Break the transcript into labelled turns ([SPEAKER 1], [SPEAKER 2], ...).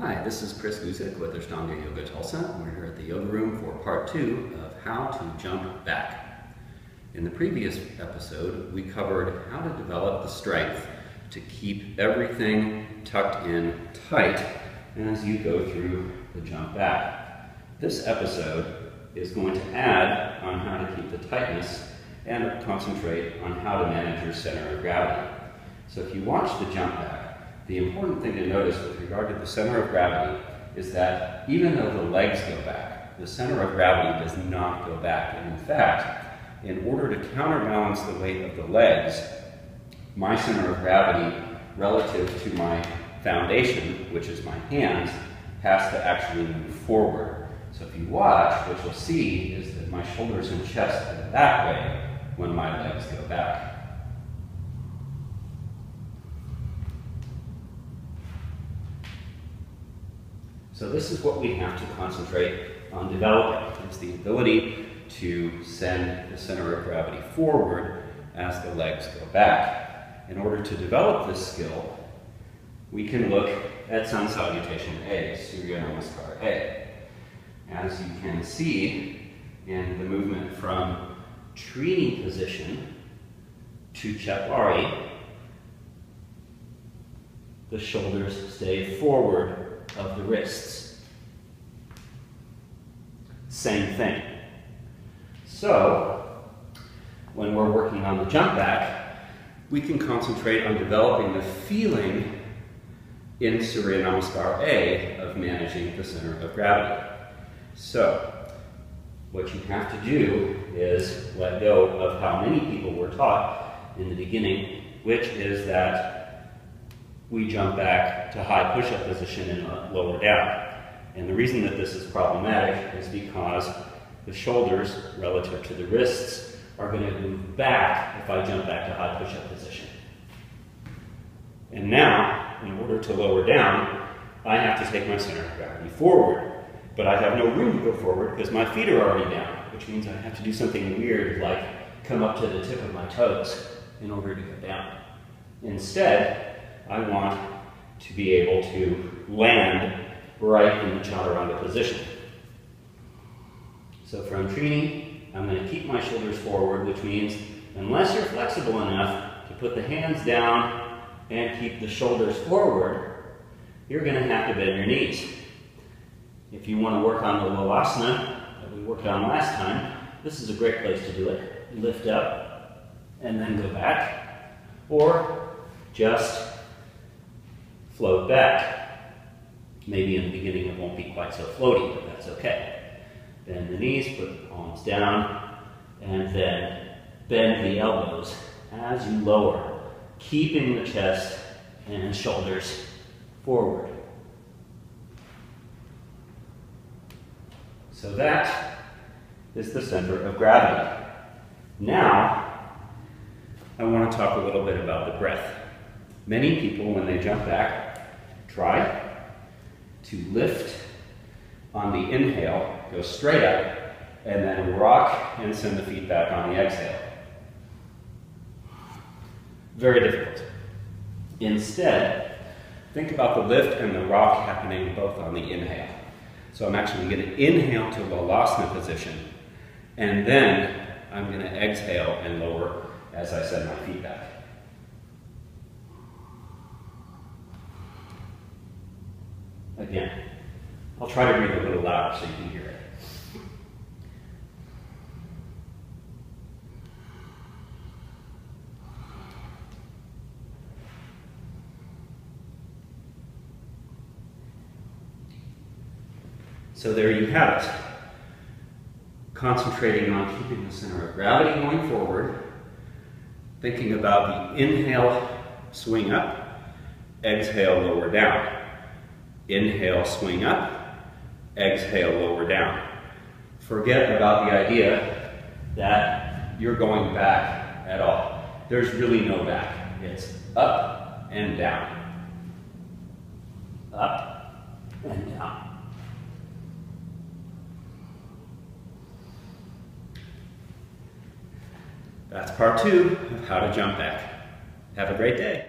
[SPEAKER 1] Hi, this is Chris Guzik with Ashtanga Yoga Tulsa. We're here at the Yoga Room for part 2 of how to jump back. In the previous episode, we covered how to develop the strength to keep everything tucked in tight as you go through the jump back. This episode is going to add on how to keep the tightness and concentrate on how to manage your center of gravity. So if you watch the jump back, the important thing to notice with regard to the center of gravity is that even though the legs go back, the center of gravity does not go back. And in fact, in order to counterbalance the weight of the legs, my center of gravity relative to my foundation, which is my hands, has to actually move forward. So if you watch, what you'll see is that my shoulders and chest go that way when my legs go back. So this is what we have to concentrate on developing, is the ability to send the center of gravity forward as the legs go back. In order to develop this skill, we can look at Sun Salutation A, Surya Namaskar A. As you can see in the movement from Trini position to Chapari, the shoulders stay forward of the wrists. Same thing. So, when we're working on the jump back, we can concentrate on developing the feeling in Surya Namaskar A of managing the center of gravity. So, what you have to do is let go of how many people were taught in the beginning, which is that we jump back to high push-up position and lower down. And the reason that this is problematic is because the shoulders relative to the wrists are going to move back if I jump back to high push-up position. And now, in order to lower down, I have to take my center of gravity forward. But I have no room to go forward because my feet are already down, which means I have to do something weird like come up to the tip of my toes in order to go down. Instead, I want to be able to land right in the chaturanga position. So from Trini, I'm going to keep my shoulders forward, which means unless you're flexible enough to put the hands down and keep the shoulders forward, you're going to have to bend your knees. If you want to work on the Lolasana that we worked on last time, this is a great place to do it. Lift up and then go back, or just float back. Maybe in the beginning it won't be quite so floaty, but that's okay. Bend the knees, put the palms down, and then bend the elbows as you lower, keeping the chest and shoulders forward. So that is the center of gravity. Now, I want to talk a little bit about the breath. Many people, when they jump back, try to lift on the inhale, go straight up, and then rock and send the feet back on the exhale. Very difficult. Instead, think about the lift and the rock happening both on the inhale. So I'm actually going to inhale to Lolasana position, and then I'm going to exhale and lower as I send my feet back. Again, I'll try to breathe a little louder so you can hear it. So there you have it. Concentrating on keeping the center of gravity going forward, thinking about the inhale, swing up, exhale, lower down. Inhale, swing up, exhale, lower down. Forget about the idea that you're going back at all. There's really no back. It's up and down. Up and down. That's part 2 of how to jump back. Have a great day.